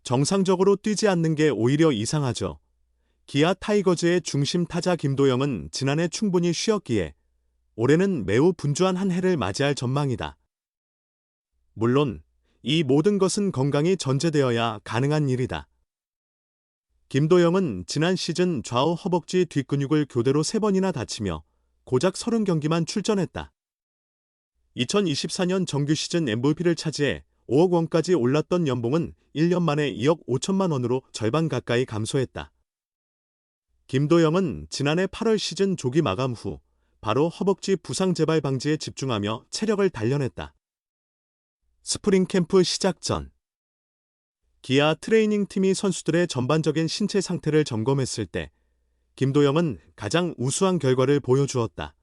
정상적으로 뛰지 않는 게 오히려 이상하죠. 기아 타이거즈의 중심 타자 김도영은 지난해 충분히 쉬었기에 올해는 매우 분주한 한 해를 맞이할 전망이다. 물론 이 모든 것은 건강이 전제되어야 가능한 일이다. 김도영은 지난 시즌 좌우 허벅지 뒷근육을 교대로 3번이나 다치며 고작 30경기만 출전했다. 2024년 정규 시즌 MVP를 차지해 5억 원까지 올랐던 연봉은 1년 만에 2억 5천만 원으로 절반 가까이 감소했다. 김도영은 지난해 8월 시즌 조기 마감 후 바로 허벅지 부상 재발 방지에 집중하며 체력을 단련했다. 스프링 캠프 시작 전 기아 트레이닝 팀이 선수들의 전반적인 신체 상태를 점검했을 때 김도영은 가장 우수한 결과를 보여주었다.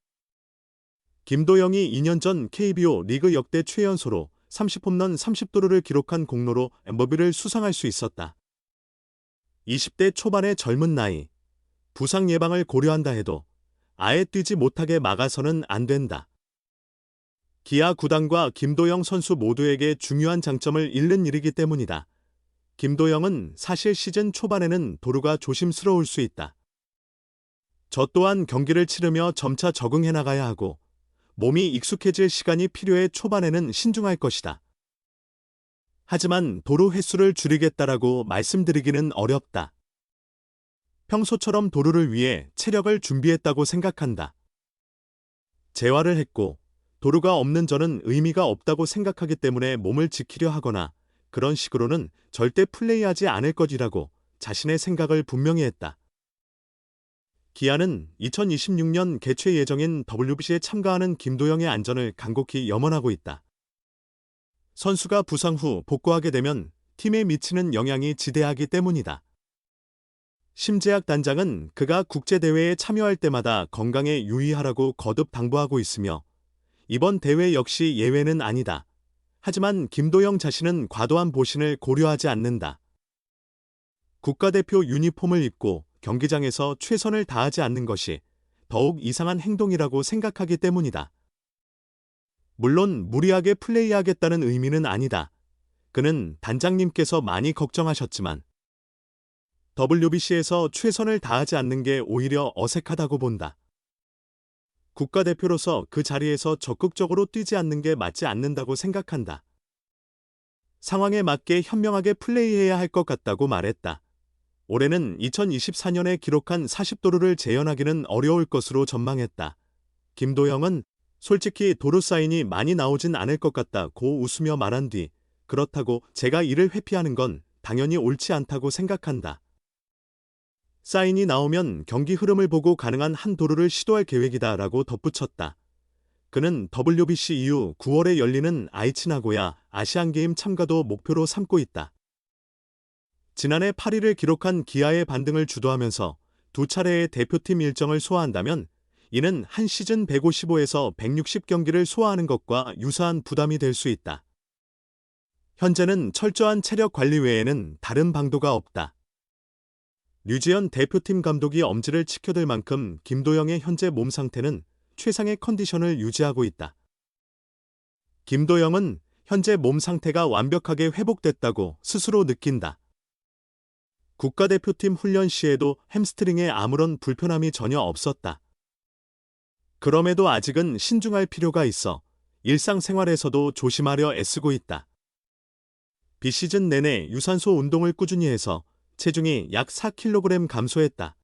김도영이 2년 전 KBO 리그 역대 최연소로 30홈런 30도루를 기록한 공로로 MVP를 수상할 수 있었다. 20대 초반의 젊은 나이, 부상 예방을 고려한다 해도 아예 뛰지 못하게 막아서는 안 된다. 기아 구단과 김도영 선수 모두에게 중요한 장점을 잃는 일이기 때문이다. 김도영은 사실 시즌 초반에는 도루가 조심스러울 수 있다. 저 또한 경기를 치르며 점차 적응해 나가야 하고 몸이 익숙해질 시간이 필요해 초반에는 신중할 것이다. 하지만 도루 횟수를 줄이겠다라고 말씀드리기는 어렵다. 평소처럼 도루를 위해 체력을 준비했다고 생각한다. 재활을 했고 도루가 없는 저는 의미가 없다고 생각하기 때문에 몸을 지키려 하거나 그런 식으로는 절대 플레이하지 않을 것이라고 자신의 생각을 분명히 했다. 기아는 2026년 개최 예정인 WBC에 참가하는 김도영의 안전을 간곡히 염원하고 있다. 선수가 부상 후 복구하게 되면 팀에 미치는 영향이 지대하기 때문이다. 심재학 단장은 그가 국제대회에 참여할 때마다 건강에 유의하라고 거듭 당부하고 있으며 이번 대회 역시 예외는 아니다. 하지만 김도영 자신은 과도한 보신을 고려하지 않는다. 국가대표 유니폼을 입고 경기장에서 최선을 다하지 않는 것이 더욱 이상한 행동이라고 생각하기 때문이다. 물론 무리하게 플레이하겠다는 의미는 아니다. 그는 단장님께서 많이 걱정하셨지만 WBC에서 최선을 다하지 않는 게 오히려 어색하다고 본다. 국가대표로서 그 자리에서 적극적으로 뛰지 않는 게 맞지 않는다고 생각한다. 상황에 맞게 현명하게 플레이해야 할 것 같다고 말했다. 올해는 2024년에 기록한 40도루를 재현하기는 어려울 것으로 전망했다. 김도영은 솔직히 도루 사인이 많이 나오진 않을 것 같다고 웃으며 말한 뒤 그렇다고 제가 이를 회피하는 건 당연히 옳지 않다고 생각한다. 사인이 나오면 경기 흐름을 보고 가능한 한 도루를 시도할 계획이다 라고 덧붙였다. 그는 WBC 이후 9월에 열리는 아이치 나고야 아시안게임 참가도 목표로 삼고 있다. 지난해 8위를 기록한 기아의 반등을 주도하면서 두 차례의 대표팀 일정을 소화한다면 이는 한 시즌 155에서 160경기를 소화하는 것과 유사한 부담이 될 수 있다. 현재는 철저한 체력 관리 외에는 다른 방도가 없다. 류지연 대표팀 감독이 엄지를 치켜들 만큼 김도영의 현재 몸 상태는 최상의 컨디션을 유지하고 있다. 김도영은 현재 몸 상태가 완벽하게 회복됐다고 스스로 느낀다. 국가대표팀 훈련 시에도 햄스트링에 아무런 불편함이 전혀 없었다. 그럼에도 아직은 신중할 필요가 있어 일상생활에서도 조심하려 애쓰고 있다. 비시즌 내내 유산소 운동을 꾸준히 해서 체중이 약 4kg 감소했다.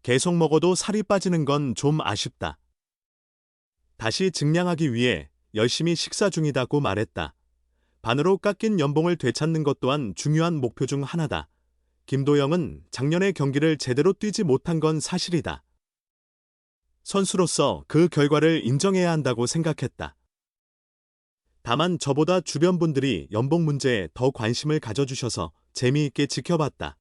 계속 먹어도 살이 빠지는 건 좀 아쉽다. 다시 증량하기 위해 열심히 식사 중이다고 말했다. 반으로 깎인 연봉을 되찾는 것 또한 중요한 목표 중 하나다. 김도영은 작년의 경기를 제대로 뛰지 못한 건 사실이다. 선수로서 그 결과를 인정해야 한다고 생각했다. 다만 저보다 주변 분들이 연봉 문제에 더 관심을 가져주셔서 재미있게 지켜봤다.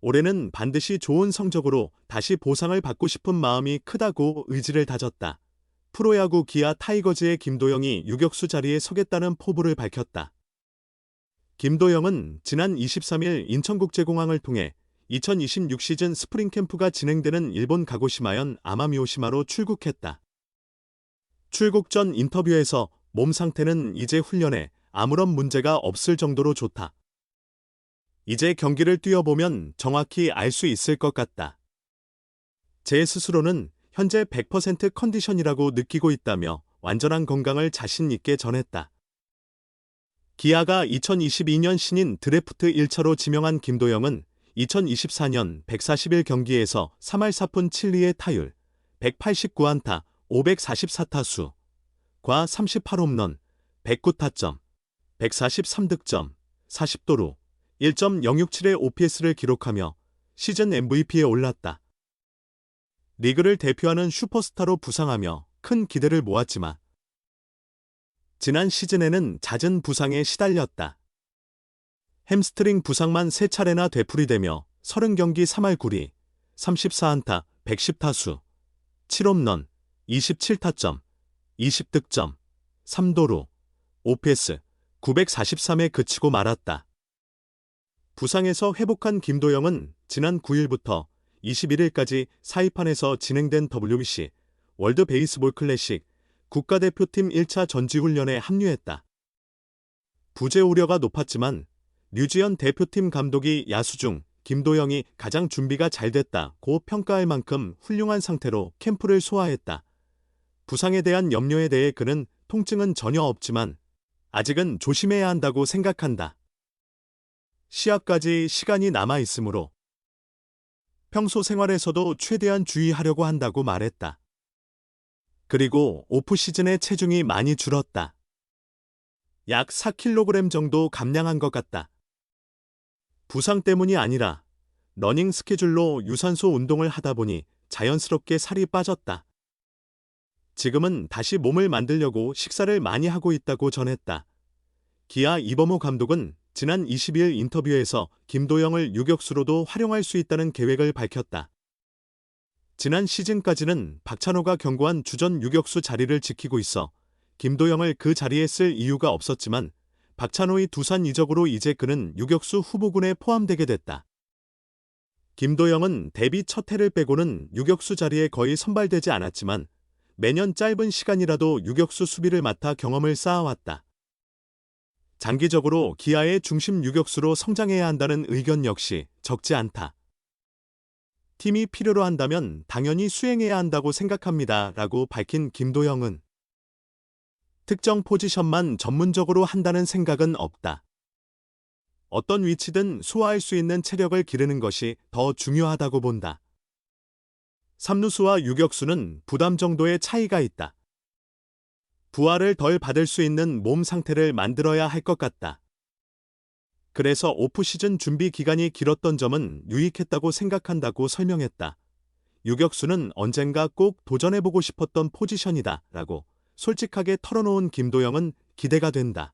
올해는 반드시 좋은 성적으로 다시 보상을 받고 싶은 마음이 크다고 의지를 다졌다. 프로야구 기아 타이거즈의 김도영이 유격수 자리에 서겠다는 포부를 밝혔다. 김도영은 지난 23일 인천국제공항을 통해 2026 시즌 스프링 캠프가 진행되는 일본 가고시마현 아마미오시마로 출국했다. 출국 전 인터뷰에서 몸 상태는 이제 훈련에 아무런 문제가 없을 정도로 좋다. 이제 경기를 뛰어보면 정확히 알 수 있을 것 같다. 제 스스로는 현재 100% 컨디션이라고 느끼고 있다며 완전한 건강을 자신 있게 전했다. 기아가 2022년 신인 드래프트 1차로 지명한 김도영은 2024년 141경기에서 3할 4푼 7리의 타율, 189안타, 544타수, 과 38홈런, 109타점, 143득점, 40도루, 1.067의 OPS를 기록하며 시즌 MVP에 올랐다. 리그를 대표하는 슈퍼스타로 부상하며 큰 기대를 모았지만 지난 시즌에는 잦은 부상에 시달렸다. 햄스트링 부상만 3차례나 되풀이되며 30경기 3할 9리, 34안타, 110타수, 7홈런, 27타점, 20득점, 3도루, OPS 943에 그치고 말았다. 부상에서 회복한 김도영은 지난 9일부터 21일까지 사이판에서 진행된 WBC 월드 베이스볼 클래식 국가대표팀 1차 전지훈련에 합류했다. 부재 우려가 높았지만 류지연 대표팀 감독이 야수 중 김도영이 가장 준비가 잘 됐다고 평가할 만큼 훌륭한 상태로 캠프를 소화했다. 부상에 대한 염려에 대해 그는 통증은 전혀 없지만 아직은 조심해야 한다고 생각한다. 시합까지 시간이 남아 있으므로 평소 생활에서도 최대한 주의하려고 한다고 말했다. 그리고 오프시즌에 체중이 많이 줄었다. 약 4kg 정도 감량한 것 같다. 부상 때문이 아니라 러닝 스케줄로 유산소 운동을 하다 보니 자연스럽게 살이 빠졌다. 지금은 다시 몸을 만들려고 식사를 많이 하고 있다고 전했다. 기아 이범호 감독은 지난 22일 인터뷰에서 김도영을 유격수로도 활용할 수 있다는 계획을 밝혔다. 지난 시즌까지는 박찬호가 경고한 주전 유격수 자리를 지키고 있어 김도영을 그 자리에 쓸 이유가 없었지만 박찬호의 두산 이적으로 이제 그는 유격수 후보군에 포함되게 됐다. 김도영은 데뷔 첫 해를 빼고는 유격수 자리에 거의 선발되지 않았지만 매년 짧은 시간이라도 유격수 수비를 맡아 경험을 쌓아왔다. 장기적으로 기아의 중심 유격수로 성장해야 한다는 의견 역시 적지 않다. 팀이 필요로 한다면 당연히 수행해야 한다고 생각합니다. 라고 밝힌 김도영은 특정 포지션만 전문적으로 한다는 생각은 없다. 어떤 위치든 소화할 수 있는 체력을 기르는 것이 더 중요하다고 본다. 3루수와 유격수는 부담 정도의 차이가 있다. 부하를 덜 받을 수 있는 몸 상태를 만들어야 할 것 같다. 그래서 오프시즌 준비 기간이 길었던 점은 유익했다고 생각한다고 설명했다. 유격수는 언젠가 꼭 도전해보고 싶었던 포지션이다 라고 솔직하게 털어놓은 김도영은 기대가 된다.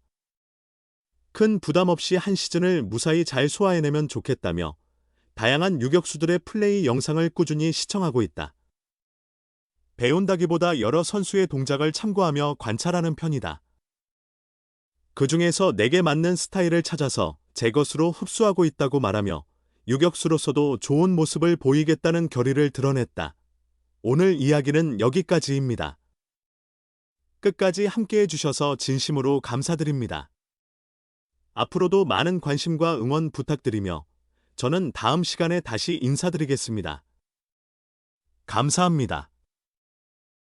큰 부담 없이 한 시즌을 무사히 잘 소화해내면 좋겠다며 다양한 유격수들의 플레이 영상을 꾸준히 시청하고 있다. 배운다기보다 여러 선수의 동작을 참고하며 관찰하는 편이다. 그 중에서 내게 맞는 스타일을 찾아서 제 것으로 흡수하고 있다고 말하며 유격수로서도 좋은 모습을 보이겠다는 결의를 드러냈다. 오늘 이야기는 여기까지입니다. 끝까지 함께해 주셔서 진심으로 감사드립니다. 앞으로도 많은 관심과 응원 부탁드리며 저는 다음 시간에 다시 인사드리겠습니다. 감사합니다.